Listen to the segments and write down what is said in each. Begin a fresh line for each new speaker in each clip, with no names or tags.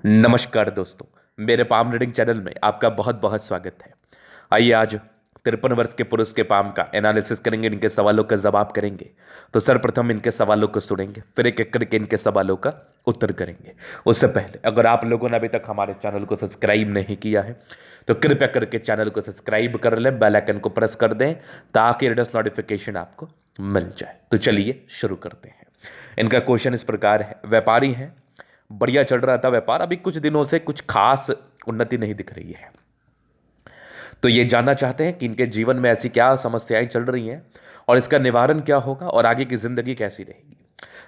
नमस्कार दोस्तों, मेरे पाम रीडिंग चैनल में आपका बहुत बहुत स्वागत है। आइए आज 53 वर्ष के पुरुष के पाम का एनालिसिस करेंगे, इनके सवालों का जवाब करेंगे। तो सर्वप्रथम इनके सवालों को सुनेंगे, फिर एक एक करके इनके सवालों का उत्तर करेंगे। उससे पहले अगर आप लोगों ने अभी तक हमारे चैनल को सब्सक्राइब नहीं किया है तो कृपया करके चैनल को सब्सक्राइब कर लें, बेल आइकन को प्रेस कर दें ताकि लेटेस्ट नोटिफिकेशन आपको मिल जाए। तो चलिए शुरू करते हैं। इनका क्वेश्चन इस प्रकार है। व्यापारी हैं, बढ़िया चल रहा था व्यापार, अभी कुछ दिनों से कुछ खास उन्नति नहीं दिख रही है। तो ये जानना चाहते हैं कि इनके जीवन में ऐसी क्या समस्याएं चल रही हैं और इसका निवारण क्या होगा और आगे की जिंदगी कैसी रहेगी।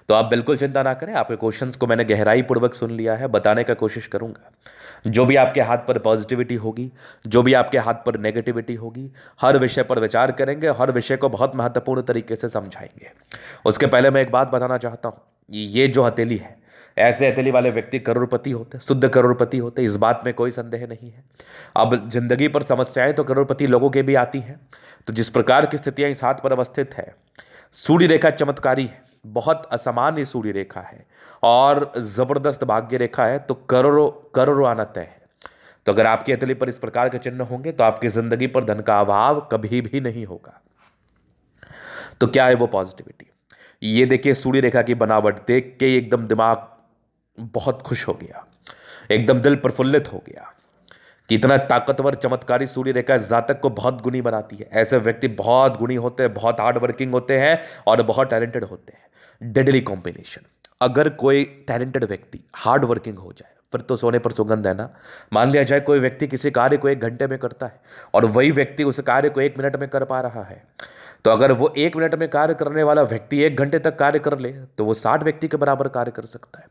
तो आप बिल्कुल चिंता ना करें, आपके क्वेश्चंस को मैंने गहराई पूर्वक सुन लिया है, बताने का कोशिश करूंगा। जो भी आपके हाथ पर पॉजिटिविटी होगी, जो भी आपके हाथ पर नेगेटिविटी होगी, हर विषय पर विचार करेंगे, हर विषय को बहुत महत्वपूर्ण तरीके से समझाएंगे। उसके पहले मैं एक बात बताना चाहता हूं, ये जो हथेली है, ऐसे हथेली वाले व्यक्ति करोड़पति होते, शुद्ध करोड़पति होते, इस बात में कोई संदेह नहीं है। अब जिंदगी पर समस्याएं तो करोड़पति लोगों के भी आती हैं। तो जिस प्रकार की स्थितियां इस हाथ पर अवस्थित है, सूर्य रेखा चमत्कारी है, बहुत असामान्य सूर्य रेखा है और जबरदस्त भाग्य रेखा है, तो करोड़ों करोड़ों आना तय है। तो अगर आपकी हथेली पर इस प्रकार के चिन्ह होंगे तो आपकी जिंदगी पर धन का अभाव कभी भी नहीं होगा। तो क्या है वो पॉजिटिविटी? ये देखिए, सूर्य रेखा की बनावट देख के एकदम दिमाग बहुत खुश हो गया, एकदम दिल प्रफुल्लित हो गया कि इतना ताकतवर चमत्कारी सूर्य रेखा इस जातक को बहुत गुणी बनाती है। ऐसे व्यक्ति बहुत गुणी होते हैं, बहुत हार्ड वर्किंग होते हैं और बहुत टैलेंटेड होते हैं। Deadly combination. अगर कोई टैलेंटेड व्यक्ति हार्ड वर्किंग हो जाए फिर तो सोने पर सुगंध है ना। मान लिया जाए कोई व्यक्ति किसी कार्य को 1 घंटे में करता है और वही व्यक्ति उस कार्य को 1 मिनट में कर पा रहा है, तो अगर वो 1 मिनट में कार्य करने वाला व्यक्ति 1 घंटे तक कार्य कर ले तो वो 60 व्यक्ति के बराबर कार्य कर सकता है।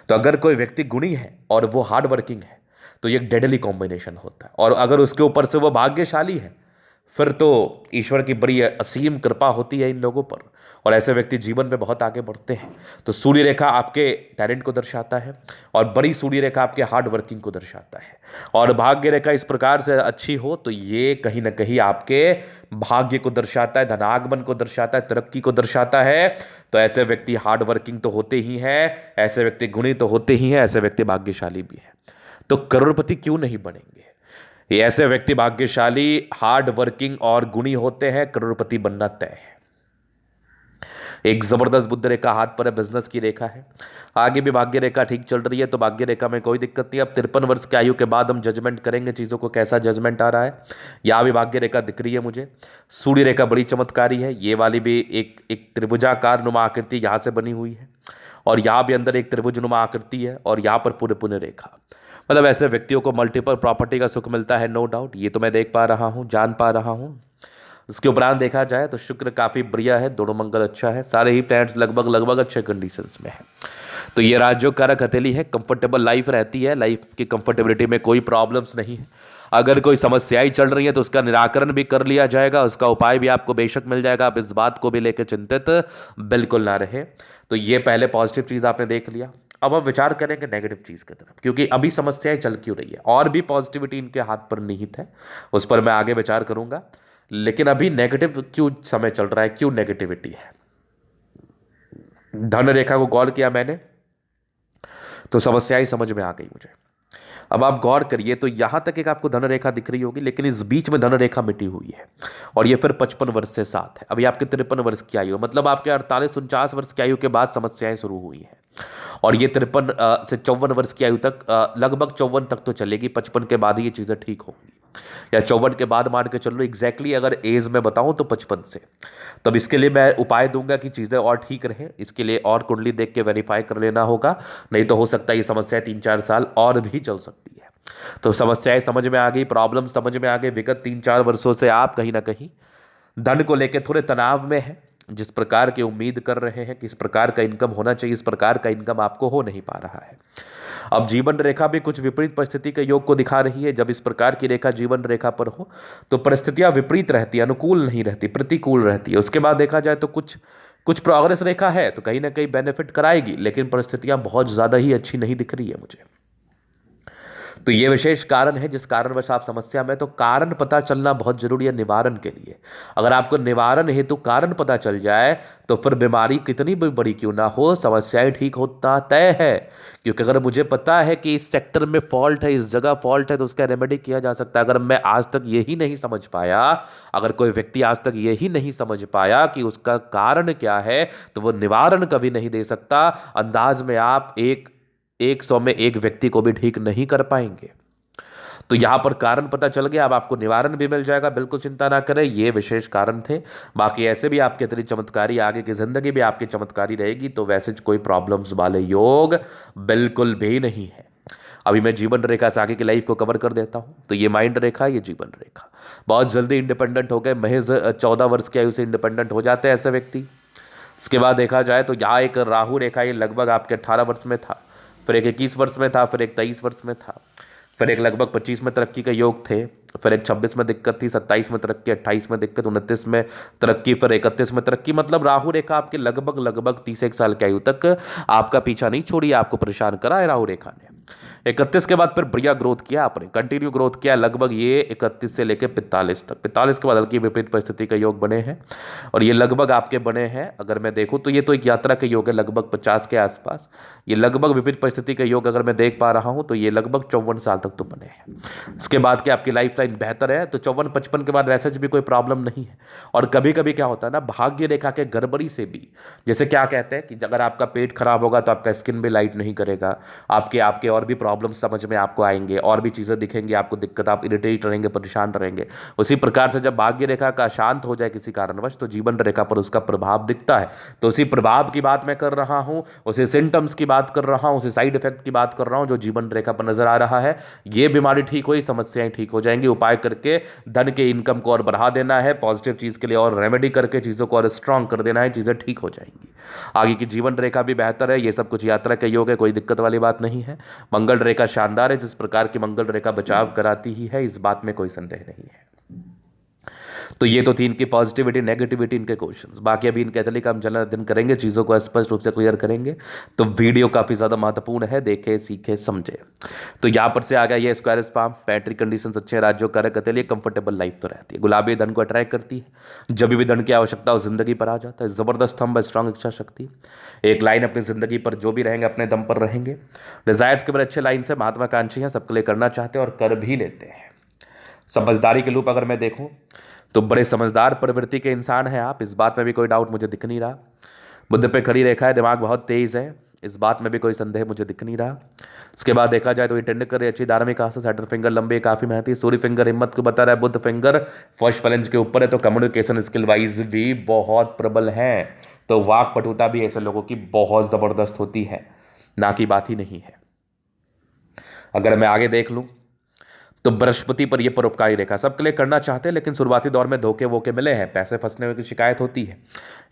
तो अगर कोई व्यक्ति गुणी है और वो हार्ड वर्किंग है तो ये डेडली कॉम्बिनेशन होता है। और अगर उसके ऊपर से वो भाग्यशाली है फिर तो ईश्वर की बड़ी असीम कृपा होती है इन लोगों पर, और ऐसे व्यक्ति जीवन में बहुत आगे बढ़ते हैं। तो सूर्य रेखा आपके टैलेंट को दर्शाता है और बड़ी सूर्य रेखा आपके हार्ड वर्किंग को दर्शाता है। और भाग्य रेखा इस प्रकार से अच्छी हो तो ये कहीं ना कहीं आपके भाग्य को दर्शाता है, धनागमन को दर्शाता है, तरक्की को दर्शाता है। तो ऐसे व्यक्ति हार्ड वर्किंग तो होते ही हैं, ऐसे व्यक्ति गुणी तो होते ही हैं, ऐसे व्यक्ति भाग्यशाली भी हैं। तो करोड़पति क्यों नहीं बनेंगे? ये ऐसे व्यक्ति भाग्यशाली, हार्ड वर्किंग और गुणी होते हैं, करोड़पति बनना तय है। एक जबरदस्त बुद्ध रेखा हाथ पर है, बिजनेस की रेखा है। आगे भी भाग्य रेखा ठीक चल रही है तो भाग्य रेखा में कोई दिक्कत नहीं। अब 53 वर्ष की आयु के बाद हम जजमेंट करेंगे चीज़ों को, कैसा जजमेंट आ रहा है। यहाँ भी भाग्य रेखा दिख रही है मुझे। सूर्य रेखा बड़ी चमत्कारी है, ये वाली भी एक एक त्रिभुजाकार नुमा आकृति यहाँ से बनी हुई है और यहाँ भी अंदर एक त्रिभुज नुमा आकृति है और यहाँ पर पूरे पुण्य रेखा। मतलब ऐसे व्यक्तियों को मल्टीपल प्रॉपर्टी का सुख मिलता है, नो डाउट। ये तो मैं देख पा रहा हूँ, जान पा रहा हूँ। इसके उपरांत देखा जाए तो शुक्र काफ़ी बढ़िया है, दोनों मंगल अच्छा है, सारे ही प्लैनेट्स लगभग लगभग अच्छे कंडीशंस में है। तो ये राजयोग कारक हथेली है, कंफर्टेबल लाइफ रहती है, लाइफ की कंफर्टेबिलिटी में कोई प्रॉब्लम्स नहीं है। अगर कोई समस्याएं चल रही है तो उसका निराकरण भी कर लिया जाएगा, उसका उपाय भी आपको बेशक मिल जाएगा। आप इस बात को भी लेकर चिंतित बिल्कुल ना रहे। तो ये पहले पॉजिटिव चीज़ आपने देख लिया। अब हम विचार करेंगे नेगेटिव चीज़ की तरफ, क्योंकि अभी समस्याएं चल क्यों रही है और भी पॉजिटिविटी इनके हाथ पर निहित है, उस पर मैं आगे विचार करूंगा। लेकिन अभी नेगेटिव क्यों समय चल रहा है, क्यों नेगेटिविटी है? धन रेखा को गौर किया मैंने तो समस्याएं समझ में आ गई मुझे। अब आप गौर करिए तो यहां तक एक आपको धन रेखा दिख रही होगी, लेकिन इस बीच में धन रेखा मिटी हुई है और ये फिर 55 वर्ष से साथ है। अभी आपके 53 वर्ष की आयु, मतलब आपके 48-49 वर्ष की आयु के बाद समस्याएं शुरू हुई हैं और ये 53 से 54 वर्ष की आयु तक, लगभग 54 तक तो चलेगी। 55 के बाद ही ये चीज़ें ठीक होंगी, या 54 के बाद मान के चल लो। एग्जैक्टली अगर एज में बताऊं तो 55 से। तब इसके लिए मैं उपाय दूंगा कि चीज़ें और ठीक रहे। इसके लिए और कुंडली देख के वेरीफाई कर लेना होगा, नहीं तो हो सकता है ये समस्या 3-4 साल और भी चल सकती है। तो समस्याएं समझ में आ गई, प्रॉब्लम समझ में आ गई। विगत 3-4 वर्षों से आप कहीं ना कहीं धन को लेकर थोड़े तनाव में है। जिस प्रकार की उम्मीद कर रहे हैं कि इस प्रकार का इनकम होना चाहिए, इस प्रकार का इनकम आपको हो नहीं पा रहा है। अब जीवन रेखा भी कुछ विपरीत परिस्थिति के योग को दिखा रही है। जब इस प्रकार की रेखा जीवन रेखा पर हो तो परिस्थितियां विपरीत रहती है, अनुकूल नहीं रहती, प्रतिकूल रहती है। उसके बाद देखा जाए तो कुछ कुछ प्रोग्रेस रेखा है तो कहीं ना कहीं बेनिफिट कराएगी, लेकिन परिस्थितियां बहुत ज़्यादा ही अच्छी नहीं दिख रही है मुझे। तो ये विशेष कारण है जिस कारणवश आप समस्या में, तो कारण पता चलना बहुत जरूरी है निवारण के लिए। अगर आपको निवारण हेतु कारण पता चल जाए तो फिर बीमारी कितनी भी बड़ी क्यों ना हो, समस्याएं ठीक होता तय है। क्योंकि अगर मुझे पता है कि इस सेक्टर में फॉल्ट है, इस जगह फॉल्ट है, तो उसका रेमेडी किया जा सकता है। अगर मैं आज तक यही नहीं समझ पाया, अगर कोई व्यक्ति आज तक यही नहीं समझ पाया कि उसका कारण क्या है, तो वो निवारण कभी नहीं दे सकता। अंदाज में आप 100 में एक व्यक्ति को भी ठीक नहीं कर पाएंगे। तो यहां पर कारण पता चल गया, अब आपको निवारण भी मिल जाएगा, बिल्कुल चिंता ना करें, ये विशेष कारण थे। बाकी ऐसे भी आपके अतिरिक्त चमत्कारी, आगे की जिंदगी भी आपकी चमत्कारी रहेगी, तो वैसे कोई प्रॉब्लम्स वाले योग बिल्कुल भी नहीं है। अभी मैं जीवन रेखा से आगे की लाइफ को कवर कर देता हूं। तो ये माइंड रेखा, ये जीवन रेखा, बहुत जल्दी इंडिपेंडेंट हो गए, महज 14 वर्ष की आयु से इंडिपेंडेंट हो जाते हैं ऐसे व्यक्ति। इसके बाद देखा जाए तो यहाँ एक राहु रेखा, ये लगभग आपके 18 वर्ष में था, फिर एक 21 वर्ष में था, फिर एक 23 वर्ष में था, फिर एक लगभग 25 में तरक्की के योग थे, फिर एक 26 में दिक्कत थी, 27 में तरक्की, 28 में दिक्कत, 29 में तरक्की, फिर 31 में तरक्की। मतलब राहु रेखा आपके लगभग 31 साल की आयु तक आपका पीछा नहीं छोड़ी, आपको परेशान करा है राहु रेखा ने। 31 के बाद फिर बढ़िया ग्रोथ किया आपने, कंटिन्यू ग्रोथ किया, लगभग ये 31 से लेकर 45 तक। 45 के बाद हल्की विपरीत परिस्थिति के योग बने हैं, और ये लगभग आपके बने हैं, अगर मैं देखूं तो ये तो एक यात्रा के योग है लगभग 50 के आसपास। ये लगभग विपरीत परिस्थिति के योग अगर मैं देख पा रहा हूं तो ये लगभग 54 साल तक तो बने हैं। इसके बाद के आपकी लाइफ लाइन बेहतर है, तो 54-55 के बाद वैसे भी कोई प्रॉब्लम नहीं है। और कभी कभी क्या होता है ना, भाग्य रेखा के गड़बड़ी से भी, जैसे क्या कहते हैं कि अगर आपका पेट खराब होगा तो आपका स्किन भी लाइट नहीं करेगा, आपके आपके और भी प्रॉब्लम समझ में आपको आएंगे, और भी चीज़ें दिखेंगी आपको दिक्कत, आप इरिटेट रहेंगे, परेशान रहेंगे। उसी प्रकार से जब भाग्य रेखा का शांत हो जाए किसी कारणवश, तो जीवन रेखा पर उसका प्रभाव दिखता है। तो उसी प्रभाव की बात मैं कर रहा हूं, उसी सिम्टम्स की बात कर रहा हूं, उसी साइड इफेक्ट की बात कर रहा हूं जो जीवन रेखा पर नजर आ रहा है। ये बीमारी ठीक हुई, समस्याएं ठीक हो जाएंगी। उपाय करके धन के इनकम को और बढ़ा देना है, पॉजिटिव चीज के लिए और रेमेडी करके चीजों को और स्ट्रांग कर देना है, चीजें ठीक हो जाएंगी। आगे की जीवन रेखा भी बेहतर है, ये सब कुछ यात्रा के योग है, कोई दिक्कत वाली बात नहीं है। मंगल रेखा शानदार है, जिस प्रकार की मंगल रेखा बचाव कराती ही है, इस बात में कोई संदेह नहीं है। तो ये तो थी इनकी पॉजिटिविटी नेगेटिविटी, इनके क्वेश्चंस। बाकी अभी इनके अतली का हम जल्द अध्ययन करेंगे, चीज़ों को स्पष्ट रूप से क्लियर करेंगे। तो वीडियो काफ़ी ज़्यादा महत्वपूर्ण है, देखे सीखे समझे। तो यहाँ पर से आ गया ये स्क्वायर स्पाम, पैट्रिक कंडीशन अच्छे, राज्यों कारक अतली, कंफर्टेबल लाइफ तो रहती है, गुलाबी धन को अट्रैक्ट करती है, जब भी धन की आवश्यकता हो जिंदगी पर आ जाता है, जबरदस्त हम स्ट्रांग इच्छा शक्ति, एक लाइन अपनी जिंदगी पर जो भी रहेंगे अपने दम पर रहेंगे, डिजायर्स के बड़े अच्छे लाइन से महत्वाकांक्षी हैं, सबके लिए करना चाहते हैं और कर भी लेते हैं। समझदारी के लूप अगर मैं देखूं तो बड़े समझदार प्रवृत्ति के इंसान हैं आप, इस बात में भी कोई डाउट मुझे दिख नहीं रहा। बुद्ध पे खड़ी रेखा है, दिमाग बहुत तेज है, इस बात में भी कोई संदेह मुझे दिख नहीं रहा। इसके बाद देखा जाए तो ये टेंड करे अच्छी धार्मिक आस्था, सैटर्न फिंगर लंबे काफी मेहनती, सूर्य फिंगर हिम्मत को बता रहा है, बुद्ध फिंगर फर्स्ट फलेंज के ऊपर है, तो कम्युनिकेशन स्किल वाइज भी बहुत प्रबल है। तो वाक पटुता भी ऐसे लोगों की बहुत जबरदस्त होती है, ना की बात ही नहीं है। अगर मैं आगे देख लूं तो बृहस्पति पर यह परोपकारी रेखा सबके लिए करना चाहते हैं, लेकिन शुरुआती दौर में धोखे वोके मिले हैं, पैसे फंसने की शिकायत होती है।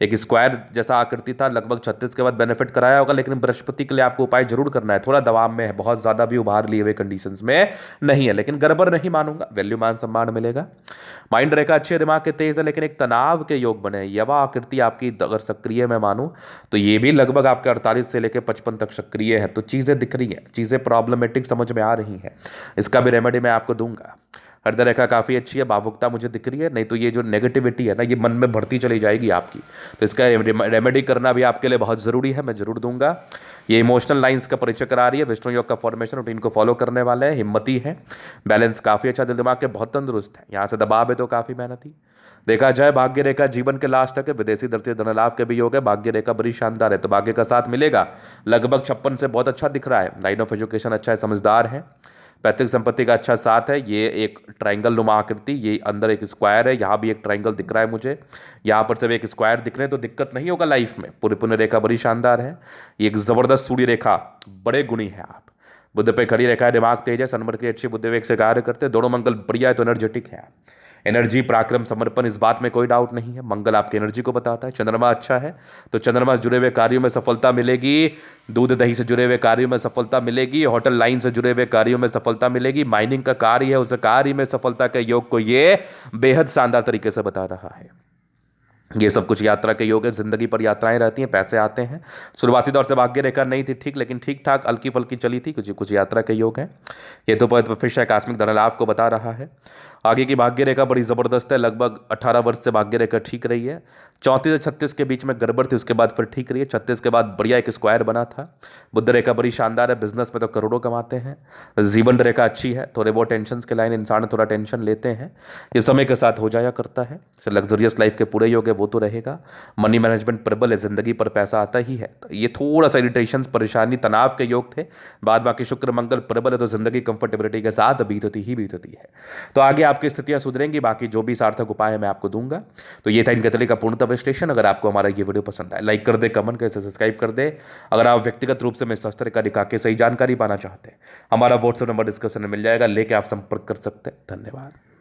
एक स्क्वायर जैसा आकृति था, लगभग 36 के बाद बेनिफिट कराया होगा, लेकिन बृहस्पति के लिए आपको उपाय जरूर करना है। थोड़ा दबाव में है, बहुत ज्यादा भी उभार लिए हुए कंडीशंस में नहीं है, लेकिन गड़बड़ नहीं मानूंगा, वैल्यू मान सम्मान मिलेगा। माइंड रेखा अच्छे, दिमाग के तेज है, लेकिन एक तनाव के योग बने। यवा आकृति आपकी अगर सक्रिय मैं मानूं तो ये भी लगभग आपके 48 से लेकर 55 तक सक्रिय है। तो चीजें दिख रही हैं, चीजें प्रॉब्लमेटिक समझ में आ रही हैं, इसका भी रेमेडी मैं आपको दूंगा। हृदय रेखा काफ़ी अच्छी है, भावुकता मुझे दिख रही है, नहीं तो ये जो नेगेटिविटी है ना, ये मन में बढ़ती चली जाएगी आपकी। तो इसका रेमेडी करना भी आपके लिए बहुत ज़रूरी है, मैं जरूर दूंगा। ये इमोशनल लाइंस का परिचय करा रही है, विष्णु योग का फॉर्मेशन रूटीन को फॉलो करने वाले हैं, हिम्मती है, बैलेंस काफ़ी अच्छा, दिल दिमाग के बहुत तंदुरुस्त है, यहाँ से दबाव है तो काफ़ी मेहनती। देखा जाए भाग्य रेखा जीवन के लास्ट तक है, विदेशी धरती धन लाभ के भी योग है, भाग्य रेखा बड़ी शानदार है, तो भाग्य का साथ मिलेगा। लगभग 56 से बहुत अच्छा दिख रहा है, लाइन ऑफ एजुकेशन अच्छा है, समझदार है, पैतृक संपत्ति का अच्छा साथ है। ये एक ट्रायंगल नुमा आकृति, ये अंदर एक स्क्वायर है, यहाँ भी एक ट्रायंगल दिख रहा है मुझे, यहाँ पर सब एक स्क्वायर दिख रहे हैं, तो दिक्कत नहीं होगा लाइफ में। पूरी पुण्य रेखा बड़ी शानदार है, ये एक जबरदस्त सूर्य रेखा, बड़े गुणी है आप। बुद्ध पे खड़ी रेखा है, दिमाग तेज है, सनमर की अच्छी बुद्धि विवेक से कार्य करते हैं, दोनों मंगल बढ़िया है, तो एनर्जेटिक है, एनर्जी पराक्रम समर्पण, इस बात में कोई डाउट नहीं है। मंगल आपकी एनर्जी को बताता है, चंद्रमा अच्छा है, तो चंद्रमा से जुड़े हुए कार्यों में सफलता मिलेगी, दूध दही से जुड़े हुए कार्यों में सफलता मिलेगी, होटल लाइन से जुड़े हुए कार्यों में सफलता मिलेगी, माइनिंग का कार्य है, उस कार्य में सफलता के योग को ये बेहद शानदार तरीके से बता रहा है। ये सब कुछ यात्रा के योग है, जिंदगी पर यात्राएं रहती हैं, पैसे आते हैं। शुरुआती दौर से भाग्य रेखा नहीं थी ठीक, लेकिन ठीक ठाक हल्की फुल्की चली थी, कुछ कुछ यात्रा के योग हैं। केतु पर फिर से आकस्मिक धन लाभ को बता रहा है। आगे की भाग्य रेखा बड़ी जबरदस्त है, लगभग 18 वर्ष से भाग्य रेखा ठीक रही है। 34 से 36 के बीच में गड़बड़ थी, उसके बाद फिर ठीक रही है। 36 के बाद बढ़िया एक स्क्वायर बना था। बुध रेखा बड़ी शानदार है, बिजनेस में तो करोड़ों कमाते हैं। जीवन रेखा अच्छी है, थोड़े बहुत टेंशन के लाइन इंसान थोड़ा टेंशन लेते हैं, ये समय के साथ हो जाया करता है। लग्जरियस लाइफ के पूरे योग है वो तो रहेगा। मनी मैनेजमेंट प्रबल है, जिंदगी पर पैसा आता ही है। तो ये थोड़ा सा इरिटेशन, परेशानी, तनाव के योग थे। बाद बाकी शुक्र मंगल प्रबल है, तो जिंदगी कंफर्टेबिलिटी के साथ बीतती है। तो आगे आपकी स्थितियां सुधरेंगी, बाकी जो भी सार्थक उपाय है मैं आपको दूंगा। तो ये था इन कतली का पूर्णतः विश्लेषण। अगर आपको हमारा ये वीडियो पसंद आए, लाइक कर दे, कमेंट कर, सब्सक्राइब कर दे। अगर आप व्यक्तिगत रूप से मेरे शास्त्र का दिखा के सही जानकारी पाना चाहते हैं, हमारा व्हाट्सएप नंबर डिस्क्रिप्शन में मिल जाएगा, लेके आप संपर्क कर सकते हैं। धन्यवाद।